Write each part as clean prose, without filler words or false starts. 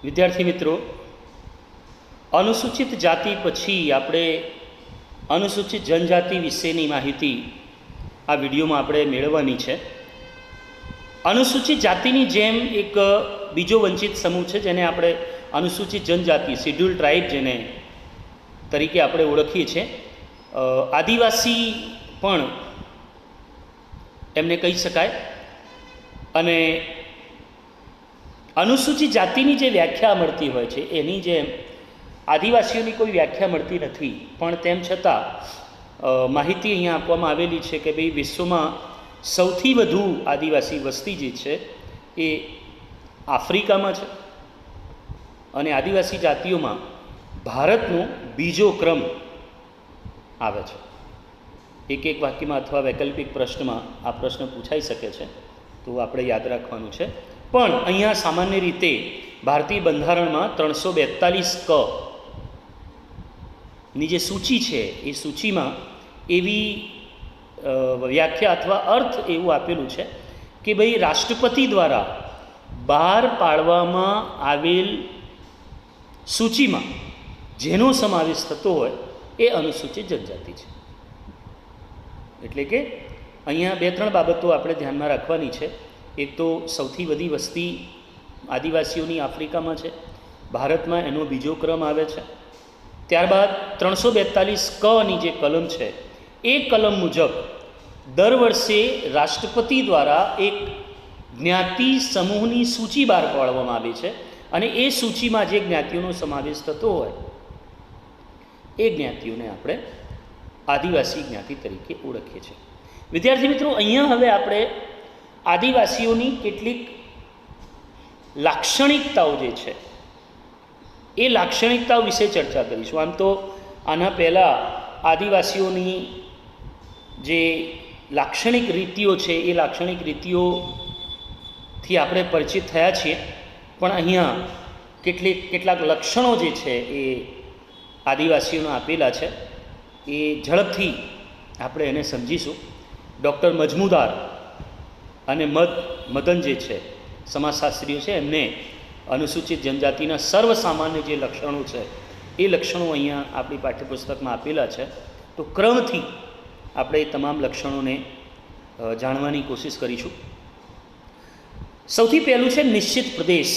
વિદ્યાર્થી મિત્રો, અનુસૂચિત જાતિ પછી આપણે અનુસૂચિત જનજાતિ વિશેની માહિતી આ વિડીયોમાં આપણે મેળવવાની છે. અનુસૂચિત જાતિની જેમ એક બીજો વંચિત સમૂહ છે જેને આપણે અનુસૂચિત જનજાતિ શિડ્યુલ ટ્રાઇબ જેને તરીકે આપણે ઓળખીએ છીએ. આદિવાસી પણ એમને કહી શકાય. અને અનુસૂચિત જાતિની જે વ્યાખ્યા મળતી હોય છે એની જેમ આદિવાસીઓની કોઈ વ્યાખ્યા મળતી નથી, પણ તેમ છતાં માહિતી અહીંયા આપવામાં આવેલી છે કે ભાઈ વિશ્વમાં સૌથી વધુ આદિવાસી વસ્તી જે છે એ આફ્રિકામાં છે અને આદિવાસી જાતિઓમાં ભારતનો બીજો ક્રમ આવે છે. એક વાક્યમાં અથવા વૈકલ્પિક પ્રશ્નમાં આ પ્રશ્ન પૂછાઈ શકે છે, તો આપણે યાદ રાખવાનું છે. પણ અહીંયા સામાન્ય રીતે ભારતીય બંધારણમાં 342 ક ની જે સૂચિ છે એ સૂચિમાં એવી વ્યાખ્યા અથવા અર્થ એવું આપેલું છે કે ભાઈ રાષ્ટ્રપતિ દ્વારા બહાર પાડવામાં આવેલ સૂચિમાં જેનો સમાવેશ થતો હોય એ અનુસૂચિત જનજાતિ છે. એટલે કે અહીંયા 2-3 બાબતો આપણે ધ્યાનમાં રાખવાની છે. એક તો સૌથી વધી વસ્તી આદિવાસીઓની આફ્રિકામાં છે, ભારતમાં એનો બીજો ક્રમ આવે છે. ત્યારબાદ 342 કની જે કલમ છે એ કલમ મુજબ દર વર્ષે રાષ્ટ્રપતિ દ્વારા એક જ્ઞાતિ સમૂહની સૂચિ બહાર પાડવામાં આવે છે અને એ સૂચિમાં જે જ્ઞાતિઓનો સમાવેશ થતો હોય એ જ્ઞાતિઓને આપણે આદિવાસી જ્ઞાતિ તરીકે ઓળખીએ છીએ. વિદ્યાર્થી મિત્રો, અહીંયા હવે આપણે આદિવાસીઓની કેટલીક લાક્ષણિકતાઓ જે છે એ લાક્ષણિકતાઓ વિશે ચર્ચા કરીશું. આમ તો આના પહેલાં આદિવાસીઓની જે લાક્ષણિક રીતિઓ છે એ લાક્ષણિક રીતિઓથી આપણે પરિચિત થયા છીએ, પણ અહીંયા કેટલાક લક્ષણો જે છે એ આદિવાસીઓના આપેલા છે એ ઝડપથી આપણે એને સમજીશું. ડૉક્ટર મજમુદાર અને મદન જે છે સમાજશાસ્ત્રીઓ છે એમને અનુસૂચિત જનજાતિના સર્વસામાન્ય જે લક્ષણો છે એ લક્ષણો અહીંયા આપણી પાઠ્યપુસ્તકમાં આપેલા છે. તો ક્રમથી આપણે એ તમામ લક્ષણોને જાણવાની કોશિશ કરીશું. સૌથી પહેલું છે નિશ્ચિત પ્રદેશ.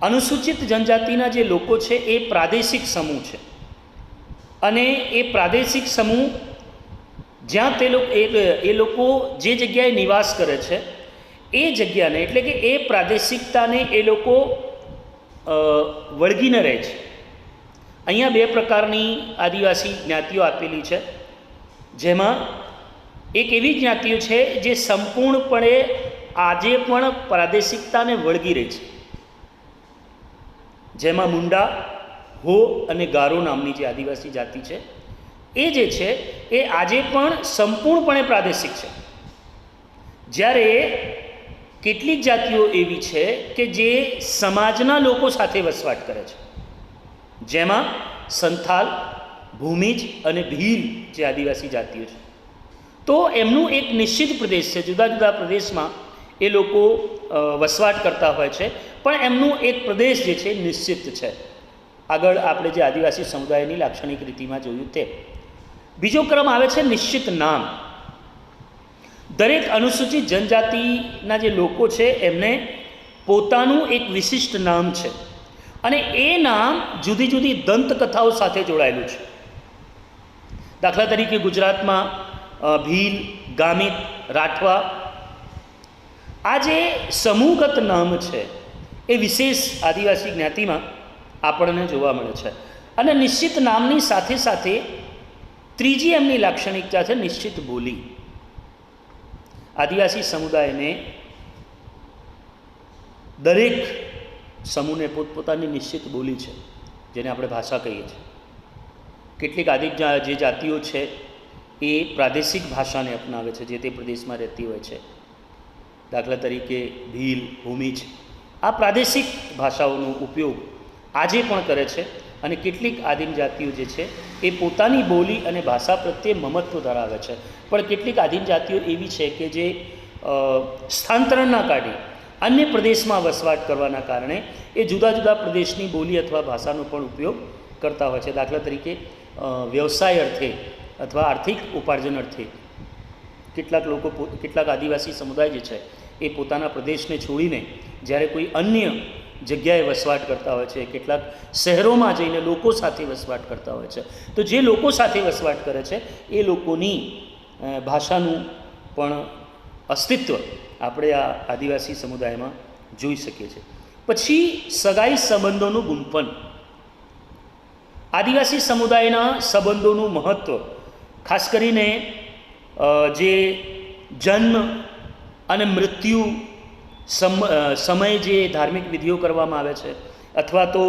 અનુસૂચિત જનજાતિના જે લોકો છે એ પ્રાદેશિક સમૂહ છે અને એ પ્રાદેશિક સમૂહ જ્યાં એ લોકો જે જગ્યાએ નિવાસ કરે છે એ જગ્યાને એટલે કે એ પ્રાદેશિકતાને એ લોકો વળગીને રહે છે. અહીંયા 2 પ્રકારની આદિવાસી જ્ઞાતિઓ આપેલી છે, જેમાં એક એવી જ્ઞાતિઓ છે જે સંપૂર્ણપણે આજે પણ પ્રાદેશિકતાને વળગી રહે છે, જેમાં મુંડા, હો અને ગારો નામની જે આદિવાસી જાતિ છે એ જે છે એ આજે પણ સંપૂર્ણપણે પ્રાદેશિક છે. જ્યારે કેટલીક જાતિઓ એવી છે કે જે સમાજના લોકો સાથે વસવાટ કરે છે, જેમાં સંથાલ, ભૂમિજ અને ભીલ જે આદિવાસી જાતિઓ છે. તો એમનું એક નિશ્ચિત પ્રદેશ છે, જુદા જુદા પ્રદેશમાં એ લોકો વસવાટ કરતા હોય છે, પણ એમનું એક પ્રદેશ જે છે નિશ્ચિત છે. આગળ આપણે જે આદિવાસી સમુદાયની લાક્ષણિક રીતિમાં જોયું તે. બીજો ક્રમ આવે છે નિશ્ચિત નામ. દરેક અનુસૂચિત જનજાતિના જે લોકો છે એમને પોતાનું એક વિશિષ્ટ નામ છે અને એ નામ જુદી જુદી દંતકથાઓ સાથે જોડાયેલું છે. દાખલા તરીકે ગુજરાતમાં ભીલ, ગામિત, રાઠવા આ જે સમૂહગત નામ છે એ વિશેષ આદિવાસી જ્ઞાતિમાં આપણને જોવા મળે છે. અને નિશ્ચિત નામની સાથે સાથે ત્રીજી એમની લાક્ષણિકતા છે નિશ્ચિત બોલી. આદિવાસી સમુદાયને દરેક સમૂહને પોતપોતાની નિશ્ચિત બોલી છે, જેને આપણે ભાષા કહીએ છીએ. કેટલીક જે જાતિઓ છે એ પ્રાદેશિક ભાષાને અપનાવે છે જે તે પ્રદેશમાં રહેતી હોય છે. દાખલા તરીકે ભીલ, ભૂમિજ આ પ્રાદેશિક ભાષાઓનો ઉપયોગ આજે પણ કરે છે અને કેટલીક આદિમ જાતિઓ જે છે એ પોતાની બોલી અને ભાષા પ્રત્યે મમત્વ ધરાવે છે. પણ કેટલીક આદિમ જાતિઓ એવી છે કે જે સ્થાંતરણ ના કાઢી અન્ય પ્રદેશમાં વસવાટ કરવાના કારણે એ જુદા જુદા પ્રદેશની બોલી અથવા ભાષાનો પણ ઉપયોગ કરતા હોય છે. દાખલા તરીકે વ્યવસાય અર્થે અથવા આર્થિક ઉપાર્જન અર્થે કેટલાક આદિવાસી સમુદાય જે છે એ પોતાના પ્રદેશને છોડીને જ્યારે કોઈ અન્ય જગ્યાએ વસવાટ કરતા હોય છે, કેટલાક શહેરોમાં જઈને લોકો સાથે વસવાટ કરતા હોય છે. તો જે લોકો સાથે વસવાટ કરે છે એ લોકોની ભાષાનું પણ અસ્તિત્વ આપણે આ આદિવાસી સમુદાયમાં જોઈ શકીએ છીએ. પછી સગાઈ સંબંધોનું ગુંફન. આદિવાસી સમુદાયના સંબંધોનું મહત્ત્વ ખાસ કરીને જે જન્મ અને મૃત્યુ સમયે જે ધાર્મિક વિધિઓ કરવામાં આવે છે અથવા તો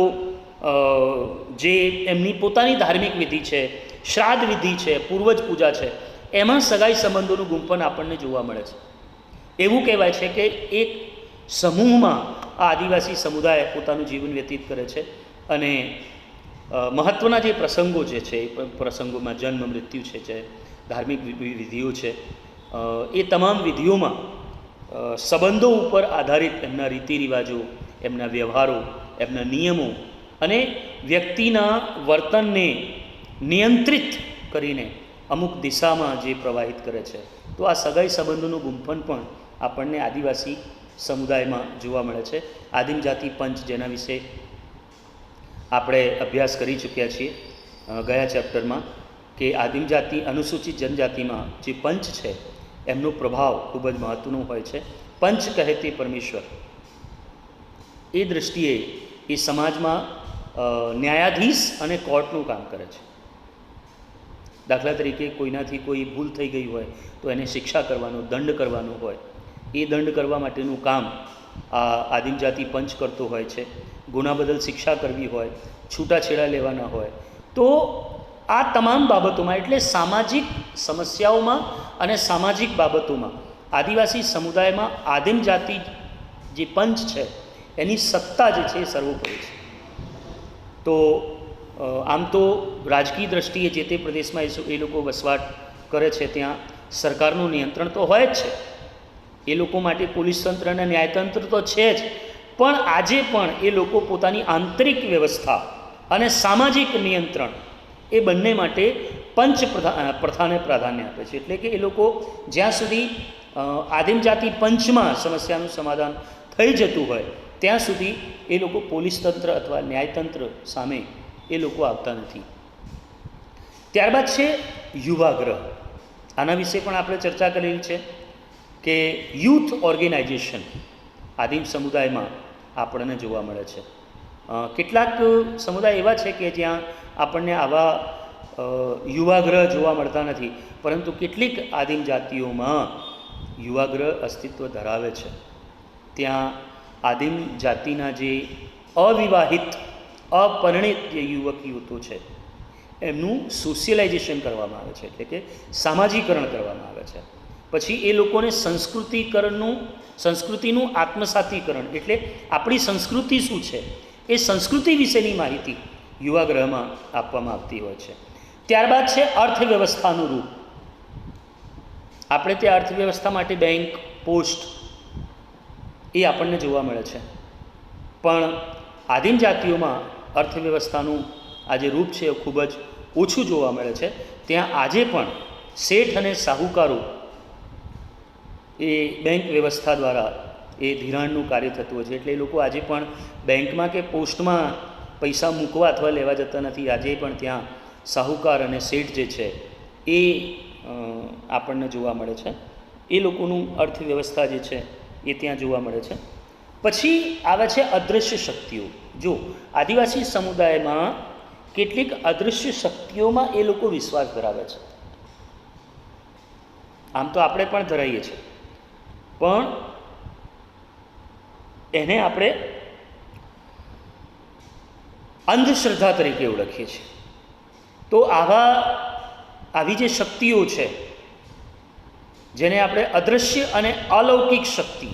જે એમની પોતાની ધાર્મિક વિધિ છે, શ્રાદ્ધ વિધિ છે, પૂર્વજ પૂજા છે, એમાં સગાઈ સંબંધોનું ગુંફન આપણને જોવા મળે છે. એવું કહેવાય છે કે એક સમૂહમાં આ આદિવાસી સમુદાય પોતાનું જીવન વ્યતીત કરે છે અને મહત્ત્વના જે પ્રસંગો જે છે એ પ્રસંગોમાં જન્મ મૃત્યુ છે, જે ધાર્મિક વિધિઓ છે, એ તમામ વિધિઓમાં સંબંધો ઉપર આધારિત એમના રીતિ રિવાજો, એમના વ્યવહારો, એમના નિયમો અને વ્યક્તિના વર્તનને નિયંત્રિત કરીને અમુક દિશામાં જે પ્રવાહિત કરે છે. તો આ સગાઈ સંબંધોનું ગુંફન પણ આપણને આદિવાસી સમુદાયમાં જોવા મળે છે. આદિમ જાતિ પંચ, જેના વિશે આપણે અભ્યાસ કરી ચૂક્યા છીએ ગયા ચેપ્ટરમાં, કે આદિમ જાતિ અનુસૂચિત જનજાતિમાં જે પંચ છે એમનો પ્રભાવ ખૂબ જ મહત્ત્વનો હોય છે. પંચ કહે તે પરમેશ્વર, એ દૃષ્ટિએ એ સમાજમાં ન્યાયાધીશ અને કોર્ટનું કામ કરે છે. દાખલા તરીકે કોઈનાથી કોઈ ભૂલ થઈ ગઈ હોય તો એને શિક્ષા કરવાનો, દંડ કરવાનો હોય, એ દંડ કરવા માટેનું કામ આ આદિમ જાતિ પંચ કરતો હોય છે. ગુના બદલ શિક્ષા કરવી હોય, છૂટાછેડા લેવાના હોય, તો આ તમામ બાબતોમાં એટલે સામાજિક સમસ્યાઓમાં અને સામાજિક બાબતોમાં આદિવાસી સમુદાયમાં આદિમ જાતિ જે પંચ છે એની સત્તા જે છે એ સર્વોપરી છે. તો આમ તો રાજકીય દ્રષ્ટિએ જે તે પ્રદેશમાં એ લોકો વસવાટ કરે છે ત્યાં સરકારનું નિયંત્રણ તો હોય જ છે, એ લોકો માટે પોલીસ તંત્ર અને ન્યાયતંત્ર તો છે જ, પણ આજે પણ એ લોકો પોતાની આંતરિક વ્યવસ્થા અને સામાજિક નિયંત્રણ એ બંને માટે પંચ પ્રથાને પ્રાધાન્ય આપે છે. એટલે કે એ લોકો જ્યાં સુધી આદિમ જાતિ પંચમાં સમસ્યાનું સમાધાન થઈ જતું હોય ત્યાં સુધી એ લોકો પોલીસ તંત્ર અથવા ન્યાયતંત્ર સામે એ લોકો આવતા નથી. ત્યારબાદ છે યુવાગ્રહ. આના વિશે પણ આપણે ચર્ચા કરેલી છે કે યુથ ઓર્ગેનાઇઝેશન આદિમ સમુદાયમાં આપણને જોવા મળે છે. કેટલાક સમુદાય એવા છે કે જ્યાં આપણને આવા યુવાગ્રહ જોવા મળતા નથી, પરંતુ કેટલીક આદિમ જાતિઓમાં યુવાગ્રહ અસ્તિત્વ ધરાવે છે. ત્યાં આદિમ જાતિના જે અવિવાહિત અપરિણિત જે યુવક યુવતો છે એમનું સોશિયલાઇઝેશન કરવામાં આવે છે, એટલે કે સામાજિકરણ કરવામાં આવે છે. પછી એ લોકોને સંસ્કૃતિનું આત્મસાતીકરણ, એટલે આપણી સંસ્કૃતિ શું છે એ સંસ્કૃતિ વિશેની માહિતી યુવાગ્રહમાં આપવામાં આવતી હોય છે. ત્યારબાદ છે અર્થવ્યવસ્થાનું રૂપ. આપણે ત્યાં અર્થવ્યવસ્થા માટે બેંક, પોસ્ટ એ આપણને જોવા મળે છે, પણ આદિમ જાતિઓમાં અર્થવ્યવસ્થાનું આ જે રૂપ છે એ ખૂબ જ ઓછું જોવા મળે છે. ત્યાં આજે પણ શેઠ અને સાહુકારો એ બેંક વ્યવસ્થા દ્વારા એ ધિરાણનું કાર્ય થતું હોય છે. એટલે એ લોકો આજે પણ બેંકમાં કે પોસ્ટમાં પૈસા મૂકવા અથવા લેવા જતા નથી. આજે પણ ત્યાં સાહુકાર અને શેઠ જે છે એ આપણને જોવા મળે છે. એ લોકોનું અર્થવ્યવસ્થા જે છે એ ત્યાં જોવા મળે છે. પછી આવે છે અદૃશ્ય શક્તિઓ. જો આદિવાસી સમુદાયમાં કેટલીક અદૃશ્ય શક્તિઓમાં એ લોકો વિશ્વાસ ધરાવે છે. આમ તો આપણે પણ ધરાવીએ છીએ, પણ એને આપણે અંધશ્રદ્ધા તરીકે ઓળખીએ છીએ. તો આવી જે શક્તિઓ છે જેને આપણે અદૃશ્ય અને અલૌકિક શક્તિ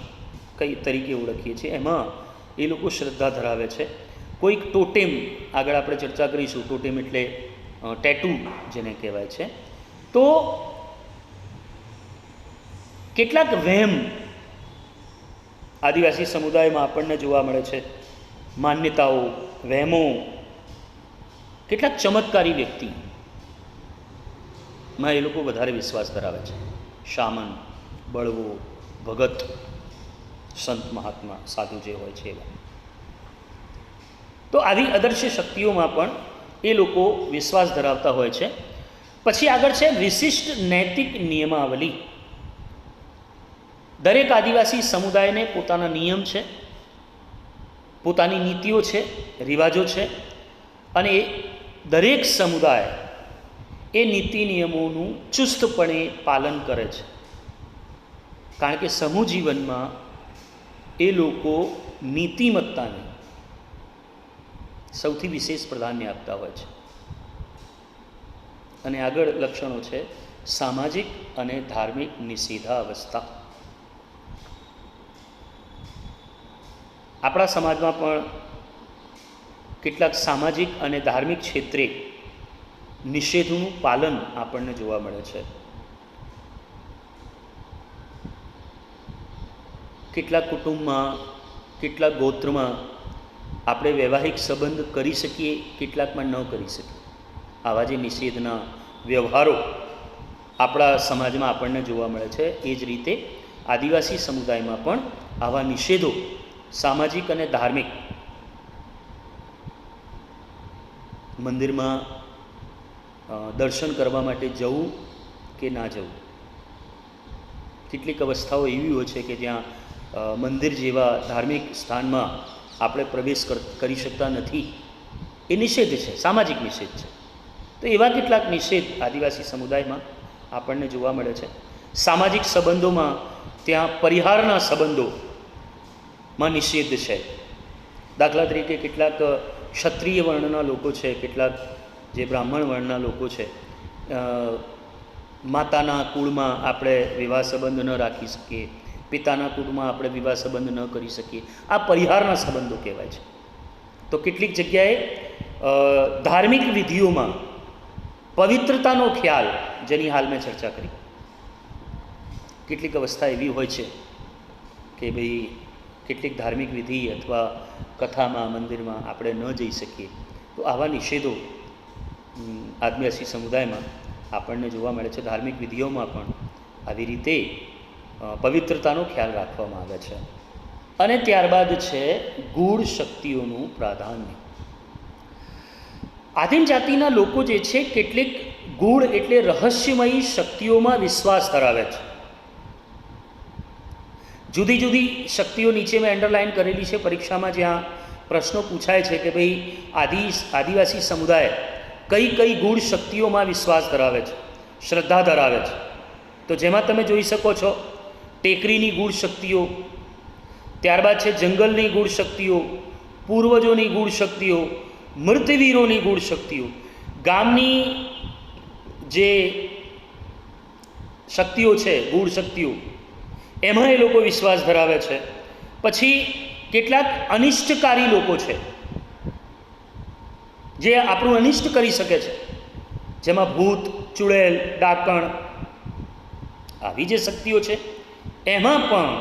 તરીકે ઓળખીએ છીએ, એમાં એ લોકો શ્રદ્ધા ધરાવે છે. કોઈક ટોટેમ, આગળ આપણે ચર્ચા કરીશું, ટોટેમ એટલે ટેટુ જેને કહેવાય છે. તો કેટલાક વહેમ આદિવાસી સમુદાયમાં આપણને જોવા મળે છે માન્યતાઓ, વહેમો, કેટલાક ચમત્કારી વ્યક્તિમાં એ લોકો વધારે વિશ્વાસ ધરાવે છે. શામન, બળવો, ભગત, સંત મહાત્મા, સાધુ જે હોય છે એવા. તો આવી અદૃશ્ય શક્તિઓમાં પણ એ લોકો વિશ્વાસ ધરાવતા હોય છે. પછી આગળ છે વિશિષ્ટ નૈતિક નિયમાવલી. દરેક આદિવાસી સમુદાયને પોતાના નિયમ છે, પોતાની નીતિઓ છે, રિવાજો છે, અને દરેક સમુદાય એ નીતિ નિયમોનું ચુસ્તપણે પાલન કરે છે. કારણ કે સમૂહ જીવનમાં એ લોકો નીતિમત્તાને સૌથી વિશેષ પ્રાધાન્ય આપતા હોય છે. અને આગળ લક્ષણો છે સામાજિક અને ધાર્મિક નિષેધાવસ્થા. આપણા સમાજમાં પણ કેટલાક સામાજિક અને ધાર્મિક ક્ષેત્રે નિષેધોનું પાલન આપણને જોવા મળે છે. કેટલાક કુટુંબમાં, કેટલાક ગોત્રમાં આપણે વૈવાહિક સંબંધ કરી શકીએ, કેટલાકમાં ન કરી શકીએ. આવા જે નિષેધના વ્યવહારો આપણા સમાજમાં આપણને જોવા મળે છે. એ જ રીતે આદિવાસી સમુદાયમાં પણ આવા નિષેધો સામાજિક અને ધાર્મિક, મંદિરમાં દર્શન કરવા માટે જવું કે ના જવું. કેટલીક અવસ્થાઓ એવી હોય છે કે જ્યાં મંદિર જેવા ધાર્મિક સ્થાનમાં આપણે પ્રવેશ કરી શકતા નથી. એ નિષેધ છે, સામાજિક નિષેધ છે. તો એવા કેટલાક નિષેધ આદિવાસી સમુદાયમાં આપણને જોવા મળે છે. સામાજિક સંબંધોમાં ત્યાં પરિહારના સંબંધોમાં નિષેધ છે. દાખલા તરીકે કેટલાક ક્ષત્રિય વર્ણના લોકો છે, કેટલાક જે બ્રાહ્મણ વર્ણના લોકો છે, માતાના કુળમાં આપણે વિવાહ સંબંધ ન રાખી શકીએ, પિતાના કુળમાં આપણે વિવાહ સંબંધ ન કરી શકીએ. આ પરિહારના સંબંધો કહેવાય છે. તો કેટલીક જગ્યાએ ધાર્મિક વિધિઓમાં પવિત્રતાનો ખ્યાલ, જેની હાલ મેં ચર્ચા કરી, કેટલીક અવસ્થા એવી હોય છે કે ભાઈ કેટલીક ધાર્મિક વિધિ અથવા કથામાં, મંદિરમાં આપણે ન જઈ શકીએ. તો આવા નિષેધો આદિવાસી સમુદાયમાં આપણને જોવા મળે છે. ધાર્મિક વિધિઓમાં પણ આવી રીતે પવિત્રતાનો ખ્યાલ રાખવામાં આવે છે. અને ત્યારબાદ છે ગૂઢ શક્તિઓનું પ્રાધાન્ય. આદિમ જાતિના લોકો જે છે કેટલીક ગૂઢ એટલે રહસ્યમયી શક્તિઓમાં વિશ્વાસ ધરાવે છે. જુદી જુદી શક્તિઓ નીચે મેં અંડરલાઇન કરેલી છે પરીક્ષામાં, જ્યાં પ્રશ્નો પૂછાય છે કે ભાઈ આદિવાસી સમુદાય કઈ કઈ ગૂઢ શક્તિઓમાં વિશ્વાસ ધરાવે છે, શ્રદ્ધા ધરાવે છે. તો જેમાં તમે જોઈ શકો છો ટેકરીની ગૂઢ શક્તિઓ, ત્યારબાદ છે જંગલની ગૂઢ શક્તિઓ, પૂર્વજોની ગૂઢ શક્તિઓ, મૃતવીરોની ગૂઢ શક્તિઓ, ગામની જે શક્તિઓ છે ગૂઢ શક્તિઓ, એમાં એ લોકો વિશ્વાસ ધરાવે છે. પછી કેટલાક અનિષ્ટકારી લોકો છે જે આપણું અનિષ્ટ કરી શકે છે, જેમાં ભૂત, ચુડેલ, ડાકણ, આવી જે શક્તિઓ છે એમાં પણ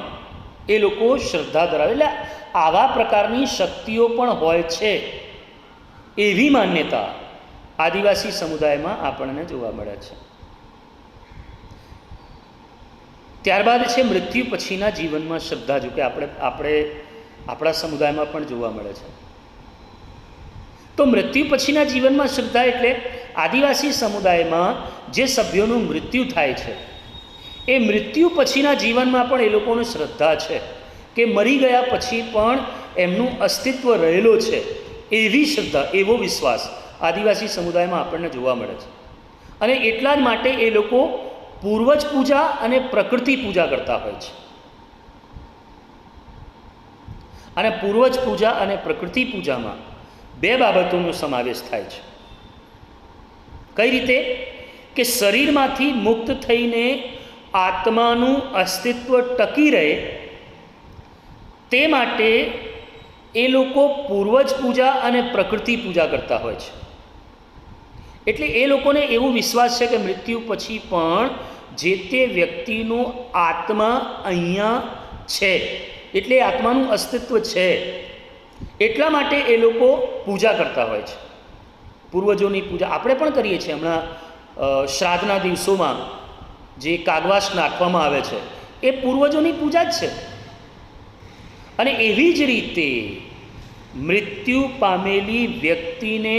એ લોકો શ્રદ્ધા ધરાવે. એટલે આવા પ્રકારની શક્તિઓ પણ હોય છે, એવી માન્યતા આદિવાસી સમુદાયમાં આપણને જોવા મળે છે. ત્યારબાદ છે મૃત્યુ પછીના જીવનમાં શ્રદ્ધા. જો કે આપણા સમુદાયમાં પણ જોવા મળે છે. તો મૃત્યુ પછીના જીવનમાં શ્રદ્ધા એટલે આદિવાસી સમુદાયમાં જે સભ્યોનું મૃત્યુ થાય છે એ મૃત્યુ પછીના જીવનમાં પણ એ લોકોની શ્રદ્ધા છે કે મરી ગયા પછી પણ એમનું અસ્તિત્વ રહેલો છે. એવી શ્રદ્ધા, એવો વિશ્વાસ આદિવાસી સમુદાયમાં આપણને જોવા મળે છે. અને એટલા જ માટે એ લોકો પૂર્વજ પૂજા અને પ્રકૃતિ પૂજા કરતા હોય છે. અને પૂર્વજ પૂજા અને પ્રકૃતિ પૂજામાં બે બાબતોનો સમાવેશ થાય છે. કઈ રીતે? કે શરીરમાંથી મુક્ત થઈને આત્માનું અસ્તિત્વ ટકી રહે તે માટે એ લોકો પૂર્વજ પૂજા અને પ્રકૃતિ પૂજા કરતા હોય છે. એટલે એ લોકોને એવું વિશ્વાસ છે કે મૃત્યુ પછી પણ જે તે વ્યક્તિનો આત્મા અહીંયા છે, એટલે આત્માનું અસ્તિત્વ છે, એટલા માટે એ લોકો પૂજા કરતા હોય છે, પૂર્વજોની પૂજા. આપણે પણ કરીએ છીએ. હમણાં શ્રાદ્ધના દિવસોમાં જે કાગવાસ નાખવામાં આવે છે એ પૂર્વજોની પૂજા જ છે. અને એવી જ રીતે મૃત્યુ પામેલી વ્યક્તિને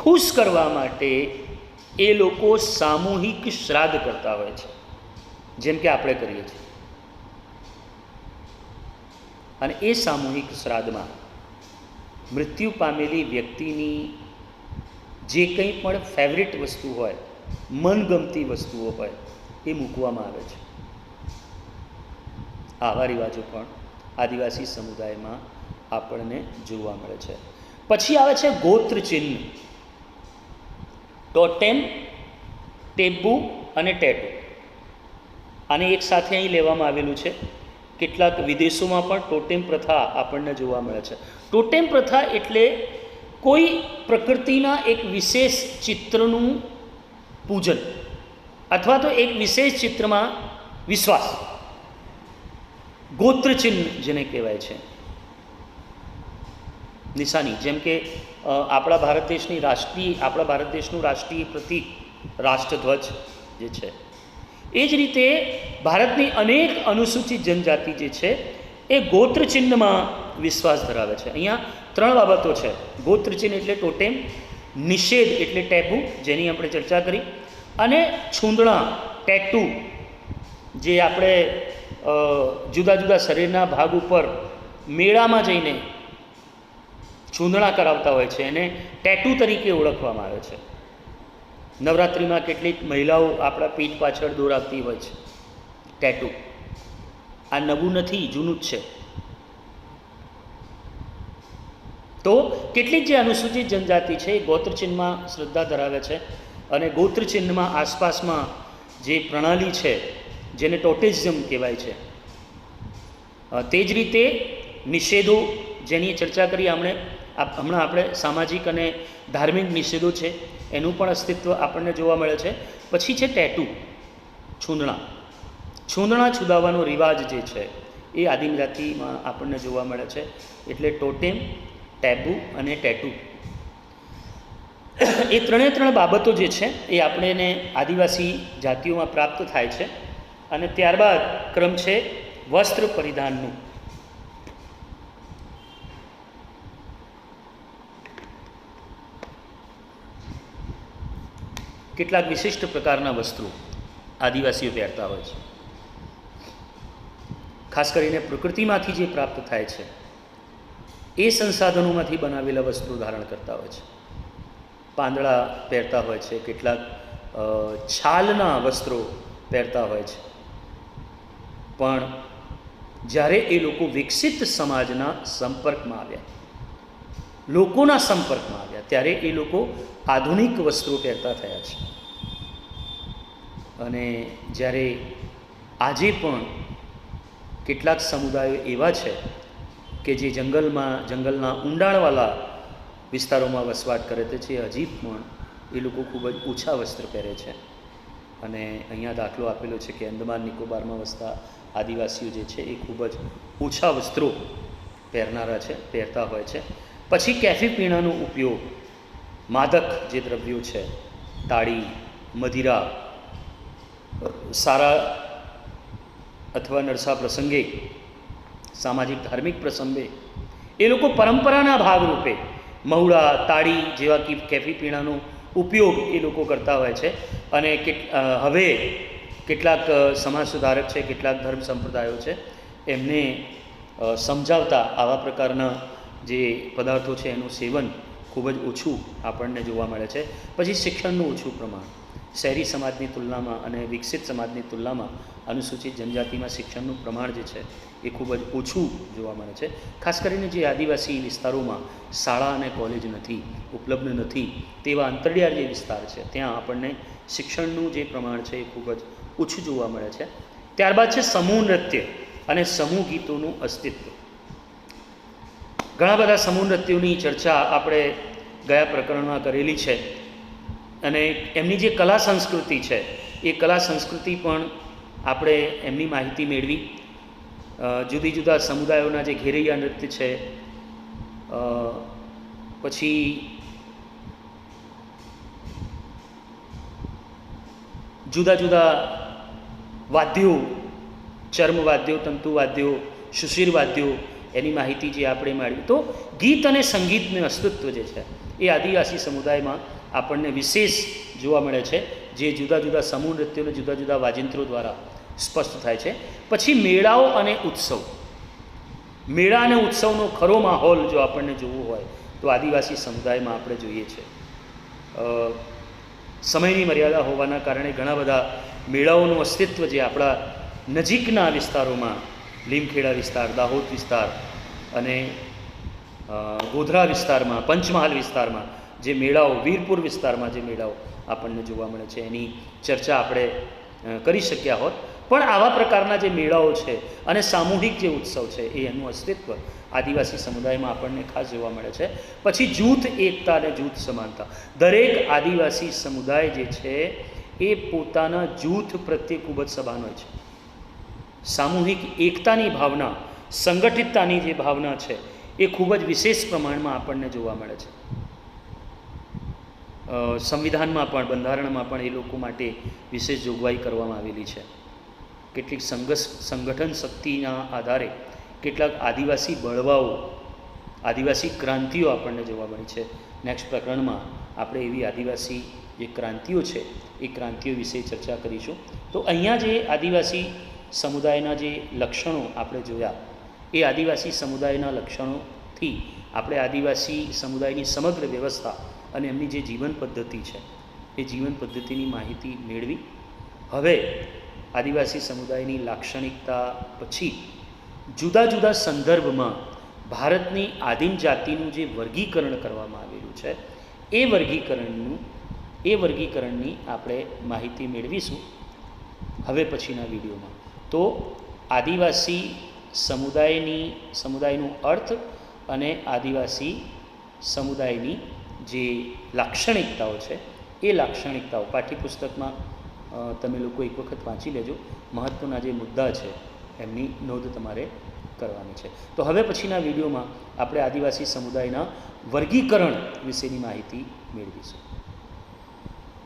ખુશ કરવા માટે એ લોકો સામૂહિક શ્રાદ્ધ કરતા હોય છે, જેમ કે આપણે કરીએ છીએ. અને એ સામૂહિક શ્રાદ્ધમાં મૃત્યુ પામેલી વ્યક્તિની જે કંઈ પણ ફેવરિટ વસ્તુ હોય, મનગમતી વસ્તુઓ હોય, એ મૂકવામાં આવે છે. આવા રિવાજો પણ આદિવાસી સમુદાયમાં આપણને જોવા મળે છે. પછી આવે છે ગોત્ર ચિહ્ન, ટોટેમ, ટેબુ અને ટેટુ. આને એક સાથે અહીં લેવામાં આવેલું છે. કેટલાક વિદેશોમાં પણ ટોટેમ પ્રથા આપણને જોવા મળે છે. ટોટેમ પ્રથા એટલે કોઈ પ્રકૃતિના એક વિશેષ ચિત્રનું પૂજન અથવા તો એક વિશેષ ચિત્રમાં વિશ્વાસ. ગોત્રચિહ્ન જેને કહેવાય છે, નિશાની. જેમ કે આપણા ભારત દેશનું રાષ્ટ્રીય પ્રતીક રાષ્ટ્રધ્વજ જે છે, એ જ રીતે ભારતની અનેક અનુસૂચિત જનજાતિ જે છે એ ગોત્રચિહ્નમાં વિશ્વાસ ધરાવે છે. અહીંયા 3 બાબતો છે. ગોત્રચિહ્ન એટલે ટોટેમ, નિષેધ એટલે ટેબુ, જેની આપણે ચર્ચા કરી, અને છૂંદણા, ટેટુ, જે આપણે જુદા જુદા શરીરના ભાગ ઉપર મેળામાં જઈને છૂંદણા કરાવતા હોય છે, એને ટેટુ તરીકે ઓળખવામાં આવે છે. નવરાત્રિમાં કેટલીક મહિલાઓ આપણા પીઠ પાછળ દોરાવતી હોય છે ટેટુ. આ નવું નથી, જૂનું જ છે. તો કેટલીક જે અનુસૂચિત જનજાતિ છે એ ગોત્રચિહ્નમાં શ્રદ્ધા ધરાવે છે, અને ગોત્રચિહ્નમાં આસપાસમાં જે પ્રણાલી છે જેને ટોટેઝમ કહેવાય છે, તે જ રીતે નિષેધો જેની ચર્ચા કરી હમણાં આપણે, સામાજિક અને ધાર્મિક નિષેધો છે, એનું પણ અસ્તિત્વ આપણને જોવા મળે છે. પછી છે ટેટુ, છૂંદણા છુદાવવાનો રિવાજ જે છે એ આદિમ જાતિમાં આપણને જોવા મળે છે. એટલે ટોટેમ, ટેબુ અને ટેટુ, એ 3 બાબતો જે છે એ આપણને આદિવાસી જાતિઓમાં પ્રાપ્ત થાય છે. અને ત્યારબાદ ક્રમ છે વસ્ત્ર પરિધાનનું. કેટલાક વિશિષ્ટ પ્રકારના વસ્ત્રો આદિવાસીઓ પહેરતા હોય છે. ખાસ કરીને પ્રકૃતિમાંથી જે પ્રાપ્ત થાય છે એ સંસાધનોમાંથી બનાવેલા વસ્ત્રો ધારણ કરતા હોય છે. પાંદડા પહેરતા હોય છે, કેટલાક છાલના વસ્ત્રો પહેરતા હોય છે. પણ જ્યારે એ લોકો વિકસિત સમાજના સંપર્કમાં આવ્યા, લોકોના સંપર્કમાં આવ્યા, ત્યારે એ લોકો આધુનિક વસ્ત્રો પહેરતા થયા છે. અને જ્યારે આજે પણ કેટલાક સમુદાયો એવા છે કે જે જંગલના ઊંડાણવાળા વિસ્તારોમાં વસવાટ કરે છે, હજી પણ એ લોકો ખૂબ જ ઓછા વસ્ત્ર પહેરે છે. અને અહીંયા દાખલો આપેલો છે કે અંદમાન નિકોબારમાં વસતા આદિવાસીઓ જે છે એ ખૂબ જ ઓછા વસ્ત્રો પહેરતા હોય છે. પછી કેફી પીણાનો ઉપયોગ, માદક જે દ્રવ્યો છે, તાળી, મદિરા, સારા અથવા નરસા પ્રસંગે, સામાજિક ધાર્મિક પ્રસંગે એ લોકો પરંપરાના ભાગરૂપે મહુડા, તાળી જેવા કેફી પીણાનો ઉપયોગ એ લોકો કરતા હોય છે. અને હવે કેટલાક સમાજ સુધારક છે, કેટલાક ધર્મ સંપ્રદાયો છે, એમને સમજાવતા આવા પ્રકારના જે પદાર્થો છે એનું સેવન ખૂબ જ ઓછું આપણને જોવા મળે છે. પછી શિક્ષણનું ઓછું પ્રમાણ, શહેરી સમાજની તુલનામાં અને વિકસિત સમાજની તુલનામાં અનુસૂચિત જનજાતિમાં શિક્ષણનું પ્રમાણ જે છે એ ખૂબ જ ઓછું જોવા મળે છે. ખાસ કરીને જે આદિવાસી વિસ્તારોમાં શાળા અને કોલેજ ઉપલબ્ધ નથી તેવા અંતરિયાળ જે વિસ્તાર છે ત્યાં આપણને શિક્ષણનું જે પ્રમાણ છે એ ખૂબ જ ઓછું જોવા મળે છે. ત્યારબાદ છે સમૂહ નૃત્ય અને સમૂહ ગીતોનું અસ્તિત્વ. ઘણા બધા સમૂહ નૃત્યોની ચર્ચા આપણે ગયા પ્રકરણમાં કરેલી છે. અને એમની જે કલા સંસ્કૃતિ છે એ કલા સંસ્કૃતિ પણ આપણે એમની માહિતી મેળવી. જુદી જુદા સમુદાયોના જે ઘેરૈયા નૃત્ય છે, પછી જુદા જુદા વાદ્યો, ચર્મવાદ્યો, તંતુવાદ્યો, સુશીર વાદ્યો, એની માહિતી જે આપણે મેળવી. તો ગીત અને સંગીતનું અસ્તિત્વ જે છે એ આદિવાસી સમુદાયમાં આપણને વિશેષ જોવા મળે છે, જે જુદા જુદા સમૂહ નૃત્યોને જુદા જુદા વાજિંત્રો દ્વારા સ્પષ્ટ થાય છે. પછી મેળાઓ અને ઉત્સવ. મેળા અને ઉત્સવનો ખરો માહોલ જો આપણને જોવો હોય તો આદિવાસી સમુદાયમાં આપણે જોઈએ છે. સમયની મર્યાદા હોવાના કારણે ઘણા બધા મેળાઓનું અસ્તિત્વ જે આપણા નજીકના વિસ્તારોમાં, લીમખેડા વિસ્તાર, દાહોદ વિસ્તાર અને ગોધરા વિસ્તારમાં, પંચમહાલ વિસ્તારમાં જે મેળાઓ, વીરપુર વિસ્તારમાં જે મેળાઓ આપણને જોવા મળે છે, એની ચર્ચા આપણે કરી શક્યા હોત. પણ આવા પ્રકારના જે મેળાઓ છે અને સામૂહિક જે ઉત્સવ છે એ એનું અસ્તિત્વ આદિવાસી સમુદાયમાં આપણને ખાસ જોવા મળે છે. પછી જૂથ એકતા અને જૂથ સમાનતા. દરેક આદિવાસી સમુદાય જે છે એ પોતાના જૂથ પ્રત્યે ખૂબ જ સભાન હોય છે. સામૂહિક એકતાની ભાવના, સંગઠિતતાની જે ભાવના છે એ ખૂબ જ વિશેષ પ્રમાણમાં આપણને જોવા મળે છે. સંવિધાનમાં પણ, બંધારણમાં પણ એ લોકો માટે વિશેષ જોગવાઈ કરવામાં આવેલી છે. કેટલીક સંગઠન શક્તિના આધારે કેટલાક આદિવાસી બળવાઓ, આદિવાસી ક્રાંતિઓ આપણને જોવા મળી છે. નેક્સ્ટ પ્રકરણમાં આપણે એવી આદિવાસી જે ક્રાંતિઓ છે એ ક્રાંતિઓ વિશે ચર્ચા કરીશું. તો અહીંયા જે આદિવાસી સમુદાયના જે લક્ષણો આપણે જોયા, એ આદિવાસી સમુદાયના લક્ષણોથી આપણે આદિવાસી સમુદાયની સમગ્ર વ્યવસ્થા અને એમની જે જીવન પદ્ધતિ છે એ જીવન પદ્ધતિની માહિતી મેળવી. હવે આદિવાસી સમુદાયની લાક્ષણિકતા પછી જુદા જુદા સંદર્ભમાં ભારતની આદિમ જાતિનું જે વર્ગીકરણ કરવામાં આવેલું છે એ વર્ગીકરણની આપણે માહિતી મેળવીશું હવે પછીના વિડીયોમાં. તો આદિવાસી સમુદાયનું અર્થ અને આદિવાસી સમુદાયની જે લાક્ષણિકતાઓ છે એ લાક્ષણિકતાઓ પાઠ્યપુસ્તકમાં તમે લોકો એક વખત વાંચી લેજો. મહત્ત્વના જે મુદ્દા છે એમની નોંધ તમારે કરવાની છે. તો હવે પછીના વિડીયોમાં આપણે આદિવાસી સમુદાયના વર્ગીકરણ વિશેની માહિતી મેળવીશું.